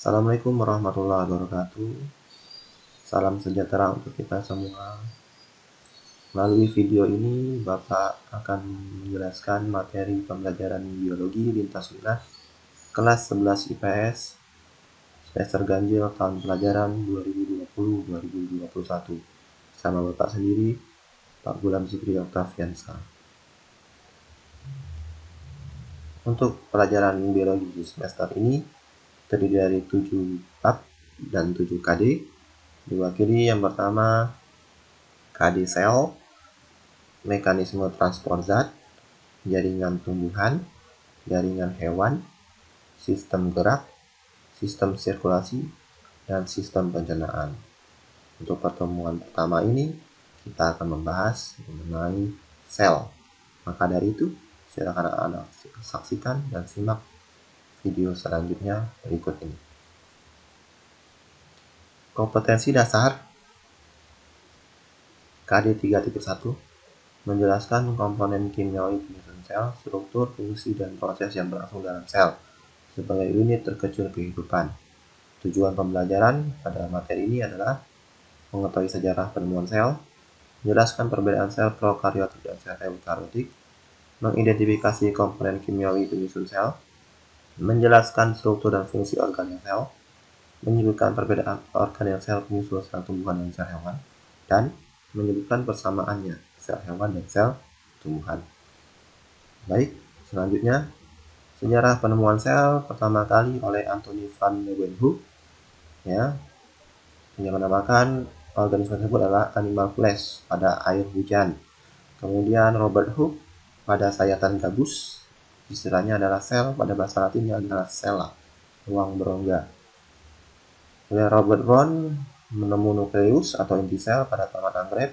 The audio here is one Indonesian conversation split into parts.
Assalamualaikum warahmatullahi wabarakatuh. Salam sejahtera untuk kita semua. Melalui video ini, Bapak akan menjelaskan materi pembelajaran biologi lintas wilayah kelas 11 IPS semester ganjil tahun pelajaran 2020-2021 sama Bapak sendiri, Pak Gulam Zikri Octaviansa. Untuk pelajaran biologi semester ini terdiri dari 7 bab dan 7 KD. Diwakili yang pertama KD sel, mekanisme transport zat, jaringan tumbuhan, jaringan hewan, sistem gerak, sistem sirkulasi, dan sistem pencernaan. Untuk pertemuan pertama ini, kita akan membahas mengenai sel. Maka dari itu, silakan Anda saksikan dan simak video selanjutnya berikut ini. Kompetensi dasar KD 3.1 menjelaskan komponen kimiawi penyusun sel, struktur, fungsi, dan proses yang berlangsung dalam sel sebagai unit terkecil kehidupan. Tujuan pembelajaran pada materi ini adalah mengetahui sejarah penemuan sel, menjelaskan perbedaan sel prokaryotik dan sel eukaryotik, mengidentifikasi komponen kimiawi penyusun sel, menjelaskan struktur dan fungsi organel sel, menyebutkan perbedaan organel sel penyusun sel tumbuhan dan sel hewan, dan menyebutkan persamaannya sel hewan dan sel tumbuhan. Baik, selanjutnya sejarah penemuan sel pertama kali oleh Anthony van Leeuwenhoek, yang menamakan organisme tersebut adalah animal flash pada air hujan. Kemudian Robert Hooke pada sayatan gabus, istilahnya adalah sel, pada bahasa Latinnya adalah cella, ruang berongga. Kemudian Robert Brown menemu nukleus atau inti sel pada tamat anggrek.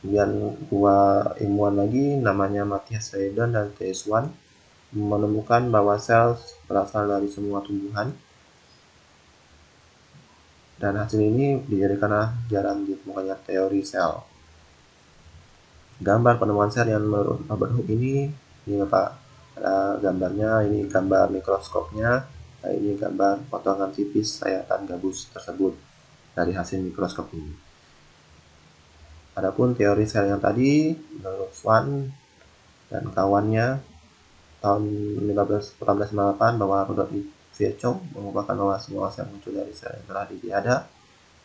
Kemudian dua ilmuwan lagi namanya Matthias Reiden dan T.S. Swan menemukan bahwa sel berasal dari semua tumbuhan, dan hasil ini dijadikan jarang ditemukannya teori sel. Gambar penemuan sel yang menurut Robert Hooke ini Bapak, ada gambarnya, ini gambar mikroskopnya, nah ini gambar potongan tipis sayatan gabus tersebut dari hasil mikroskop ini. Adapun teori sel yang tadi menurut Swan dan kawannya tahun 1898 bahwa Rudolf Virchow mengungkapkan bahwa semua sel muncul dari sel yang telah ada,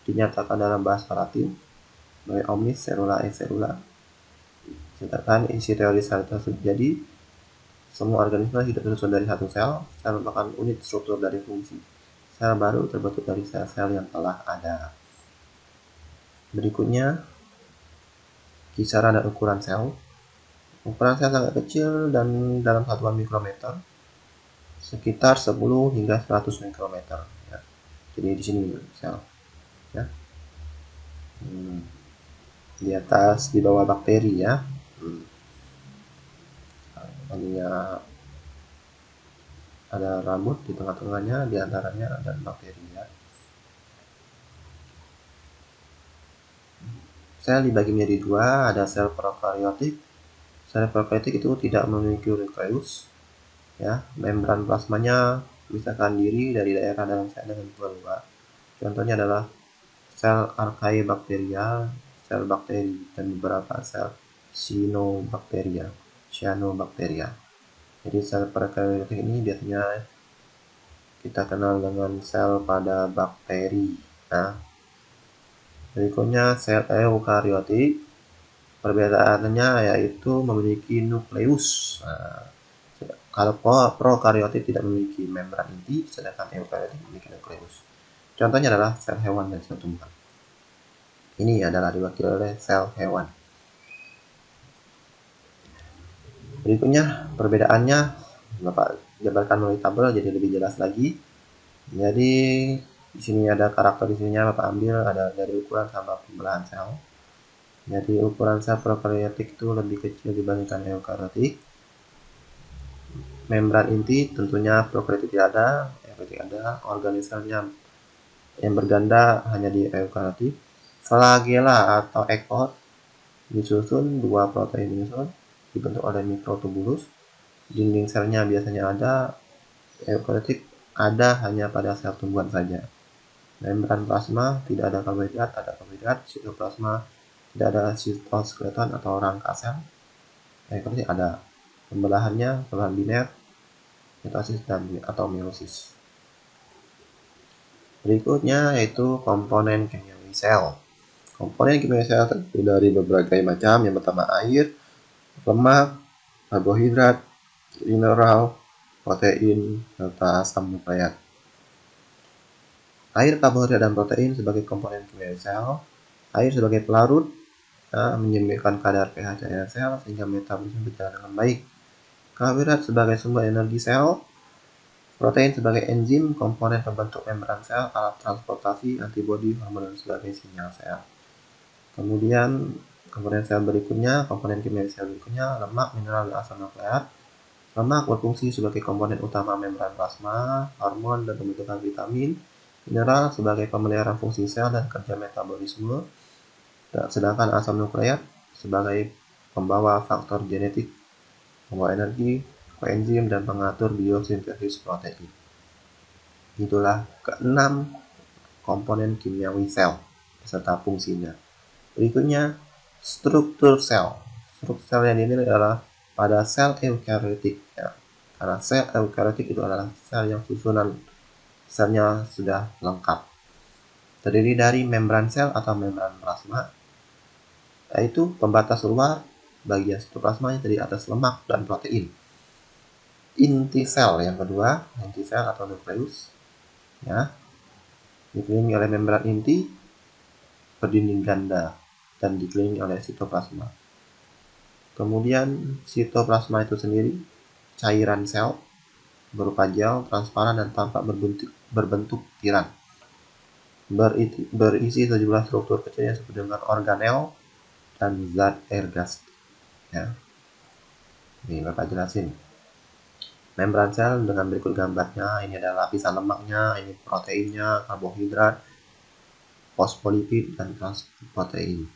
dinyatakan dalam bahasa Latin sebagai omnis cellula et cellula. Sedangkan isi teori sel tersebut jadi semua organisme hidup tersusun dari satu sel. Sel merupakan unit struktur dari fungsi. Sel baru terbentuk dari sel-sel yang telah ada. Berikutnya, kisaran dan ukuran sel. Ukuran sel sangat kecil dan dalam satuan mikrometer, sekitar 10 hingga 100 mikrometer. Ya. Jadi di sini sel. Ya. Di atas, di bawah bakteri ya. Hanya ada rambut di tengah-tengahnya, di antaranya ada bakteri ya. Sel dibagi menjadi dua, ada sel prokaryotik. Sel prokaryotik itu tidak memiliki nukleus, ya. Membran plasmanya memisahkan diri dari daerah dalam sel dengan luar. Contohnya adalah sel Archaebacteria, sel bakteri, dan beberapa sel Cyanobacteria. Jadi sel prokaryotik ini biasanya kita kenal dengan sel pada bakteri. Nah, berikutnya sel eukaryotik, perbedaannya yaitu memiliki nukleus. Nah, kalau prokaryotik tidak memiliki membran inti, sedangkan eukaryotik memiliki nukleus. Contohnya adalah sel hewan dan sel tumbuhan. Ini adalah diwakili oleh sel hewan. Berikutnya perbedaannya Bapak jabarkan melalui tabel jadi lebih jelas lagi. Jadi di sini ada karakteristiknya, Bapak ambil ada dari ukuran sama pembelahan sel. Jadi ukuran sel prokaryotik itu lebih kecil dibandingkan eukaryotik. Membran inti tentunya prokaryotik tidak ada, eukaryotik ada. Organismenya yang berganda hanya di eukaryotik. Flagela atau ekor disusun dua protein menyusun, dibentuk oleh mikrotubulus. Dinding selnya biasanya ada, eukaryotik ada hanya pada sel tumbuhan saja. Membran plasma tidak ada karbohidrat, sitoplasma tidak ada sitoskeleton atau rangka sel. Berarti ada pembelahan biner, mitosis dan atau meiosis. Berikutnya yaitu komponen kimiawi sel. Komponen kimiawi sel terdiri dari berbagai macam. Yang pertama air, lemak, karbohidrat, mineral, protein, serta asam nukleat. Air, karbohidrat, dan protein sebagai komponen kimiawi sel. Air sebagai pelarut menyeimbangkan kadar pH cairan sel sehingga metabolisme berjalan dengan baik. Karbohidrat sebagai sumber energi sel. Protein sebagai enzim, komponen pembentuk membran sel, alat transportasi, antibodi, hormon, dan sebagai sinyal sel. Kemudian komponen sel berikutnya, komponen kimiawi sel berikutnya, lemak, mineral, dan asam nukleat. Lemak berfungsi sebagai komponen utama membran plasma, hormon, dan pembentukan vitamin. Mineral sebagai pemeliharaan fungsi sel dan kerja metabolisme. Sedangkan asam nukleat sebagai pembawa faktor genetik, pembawa energi, koenzim, dan pengatur biosintesis protein. Itulah keenam komponen kimiawi sel beserta fungsinya. Berikutnya, struktur sel. Struktur sel yang dinilai adalah pada sel eukariotik. Ya. Karena sel eukariotik itu adalah sel yang susunan selnya sudah lengkap. Terdiri dari membran sel atau membran plasma, yaitu pembatas luar bagian sitoplasma yang terdiri atas lemak dan protein. Inti sel yang kedua, inti sel atau nukleus, ya, dikelilingi oleh membran inti berdinding ganda dan dikelilingi oleh sitoplasma. Kemudian sitoplasma itu sendiri cairan sel berupa gel, transparan, dan tampak berbentuk tiran. Berisi 17 struktur kecil yang disebut dengan organel dan zat ergastik. Ya. Ini Bapak jelasin. Membran sel dengan berikut gambarnya. Ini adalah lapisan lemaknya, ini proteinnya, karbohidrat, fosfolipid, dan transprotein.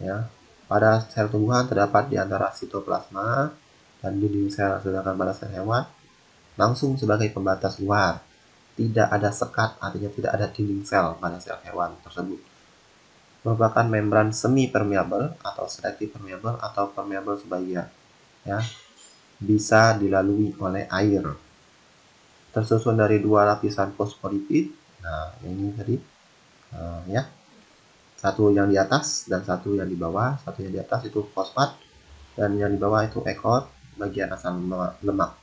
Ya. Pada sel tumbuhan terdapat di antara sitoplasma dan dinding sel, sedangkan pada sel hewan langsung sebagai pembatas luar. Tidak ada sekat, artinya tidak ada dinding sel pada sel hewan tersebut. Merupakan membran semi permeabel atau selektif permeabel atau permeabel sebagian. Ya. Bisa dilalui oleh air. Tersusun dari dua lapisan fosfolipid. Nah, ini tadi ya. Satu yang di atas dan satu yang di bawah. Satu yang di atas itu fosfat dan yang di bawah itu ekor bagian asam lemak.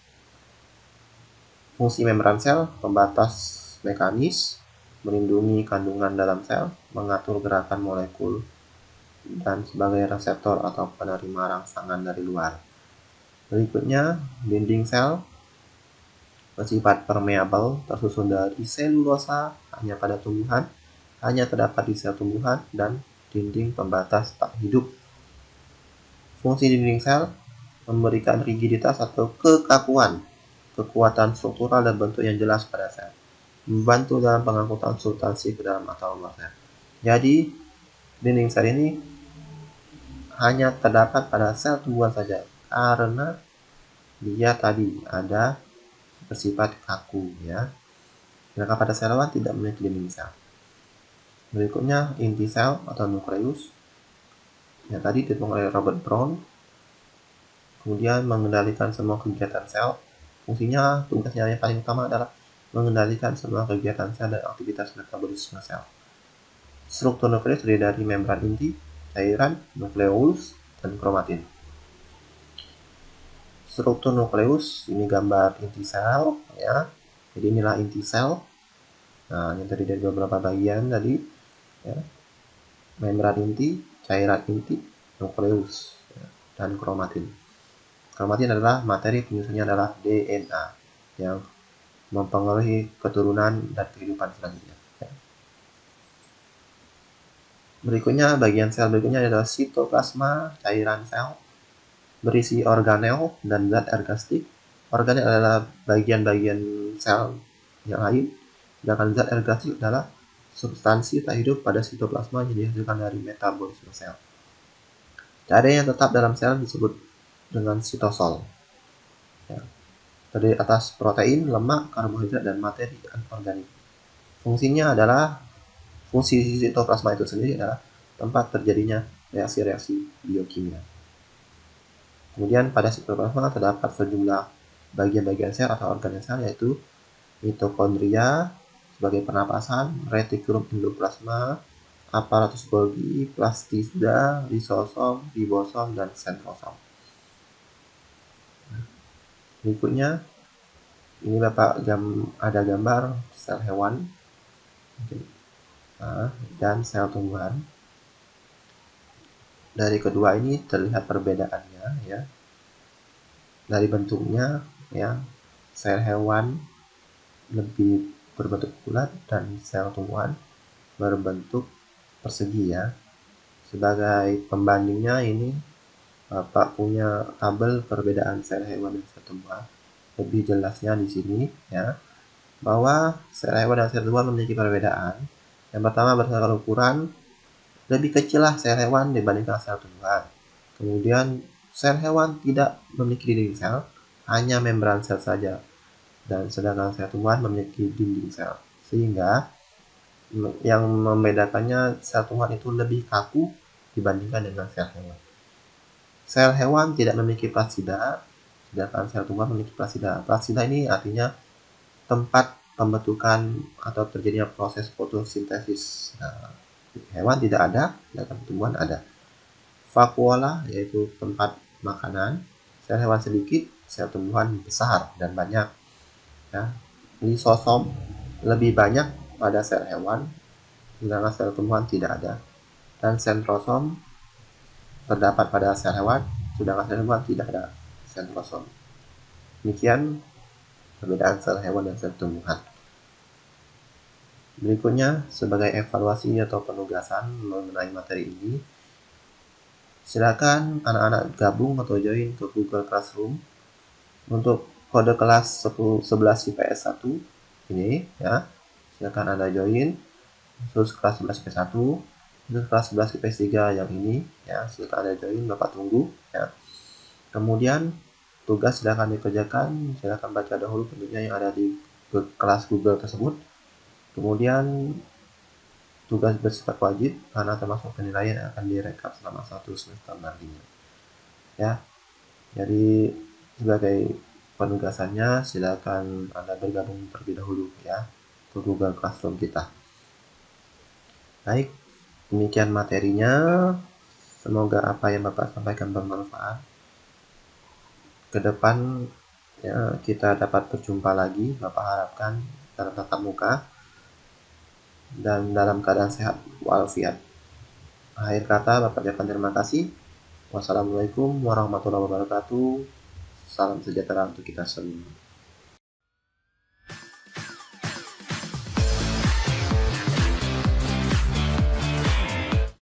Fungsi membran sel pembatas mekanis, melindungi kandungan dalam sel, mengatur gerakan molekul, dan sebagai reseptor atau penerima rangsangan dari luar. Berikutnya, dinding sel bersifat permeabel, tersusun dari selulosa hanya pada tumbuhan, hanya terdapat di sel tumbuhan, dan dinding pembatas tak hidup. Fungsi dinding sel memberikan rigiditas atau kekakuan, kekuatan struktural dan bentuk yang jelas pada sel, membantu dalam pengangkutan substansi ke dalam atau luar sel. Jadi, dinding sel ini hanya terdapat pada sel tumbuhan saja, karena dia tadi ada bersifat kaku, ya. Sedangkan pada sel hewan tidak memiliki dinding sel. Berikutnya, inti sel atau nukleus. Yang tadi ditemukan oleh Robert Brown. Kemudian mengendalikan semua kegiatan sel. Fungsinya, tugasnya yang paling utama adalah mengendalikan semua kegiatan sel dan aktivitas metabolisme sel. Struktur nukleus terdiri dari membran inti, cairan, nukleus, dan kromatin. Struktur nukleus, ini gambar inti sel, ya. Jadi inilah inti sel. Nah, yang terdiri dari beberapa bagian tadi, ya. Membran inti, cairan inti, nukleus, ya, dan kromatin. Kromatin adalah materi penyusunnya adalah DNA yang mempengaruhi keturunan dan kehidupan selanjutnya. Ya. Berikutnya, bagian sel berikutnya adalah sitoplasma, cairan sel, berisi organel dan zat ergastik. Organel adalah bagian-bagian sel yang lain, sedangkan zat ergastik adalah substansi tak hidup pada sitoplasma yang dihasilkan dari metabolisme sel. Cairan yang tetap dalam sel disebut dengan sitosol. Ya. terdiri atas protein, lemak, karbohidrat, dan materi anorganik. Fungsinya adalah, fungsi sitoplasma itu sendiri adalah tempat terjadinya reaksi-reaksi biokimia. Kemudian pada sitoplasma terdapat sejumlah bagian-bagian sel atau organ sel, yaitu mitokondria sebagai pernapasan, retikulum endoplasma, aparatus Golgi, plastida, lisosom, ribosom, dan sentrosom. Berikutnya, ini Bapak ada gambar sel hewan dan sel tumbuhan. Dari kedua ini terlihat perbedaannya ya. Dari bentuknya ya, sel hewan lebih berbentuk bulat dan sel tumbuhan berbentuk persegi ya. Sebagai pembandingnya ini Bapak punya tabel perbedaan sel hewan dan sel tumbuhan. Lebih jelasnya di sini ya, bahwa sel hewan dan sel tumbuhan memiliki perbedaan. Yang pertama, berdasarkan ukuran, lebih kecil lah sel hewan dibandingkan sel tumbuhan. Kemudian sel hewan tidak memiliki dinding sel, hanya membran sel saja. Dan sedangkan sel tumbuhan memiliki dinding sel. Sehingga yang membedakannya, sel tumbuhan itu lebih kaku dibandingkan dengan sel hewan. Sel hewan tidak memiliki plasida, sedangkan sel tumbuhan memiliki plasida. Plasida ini artinya tempat pembentukan atau terjadinya proses fotosintesis. Nah, hewan tidak ada, sedangkan tumbuhan ada. Vakuola yaitu tempat makanan. Sel hewan sedikit, sel tumbuhan besar dan banyak. Ya. Lisosom lebih banyak pada sel hewan, sedangkan sel tumbuhan tidak ada. Dan sentrosom terdapat pada sel hewan, sedangkan sel tumbuhan tidak ada sentrosom. Demikian perbedaan sel hewan dan sel tumbuhan. Berikutnya, sebagai evaluasi atau penugasan mengenai materi ini, silakan anak-anak gabung atau join ke Google Classroom untuk kode kelas 11 IPS 1 ini ya. Silakan Anda join khusus kelas 11 IPS 1, khusus kelas 11 IPS 3 yang ini ya. Silakan Anda join, Bapak tunggu ya. Kemudian tugas silakan dikerjakan, silakan baca dahulu tentunya yang ada di kelas Google tersebut. Kemudian tugas bersifat wajib karena termasuk penilaian yang akan direkap selama 1 semester nantinya. Ya. Jadi sebagai penugasannya silakan Anda bergabung terlebih dahulu ya ke Google Classroom kita. Baik, demikian materinya. Semoga apa yang Bapak sampaikan bermanfaat. Ke depan ya, kita dapat berjumpa lagi, Bapak harapkan dalam tatap muka dan dalam keadaan sehat walafiat. Akhir kata, Bapak ucapkan terima kasih. Wassalamualaikum warahmatullahi wabarakatuh. Salam sejahtera untuk kita semua.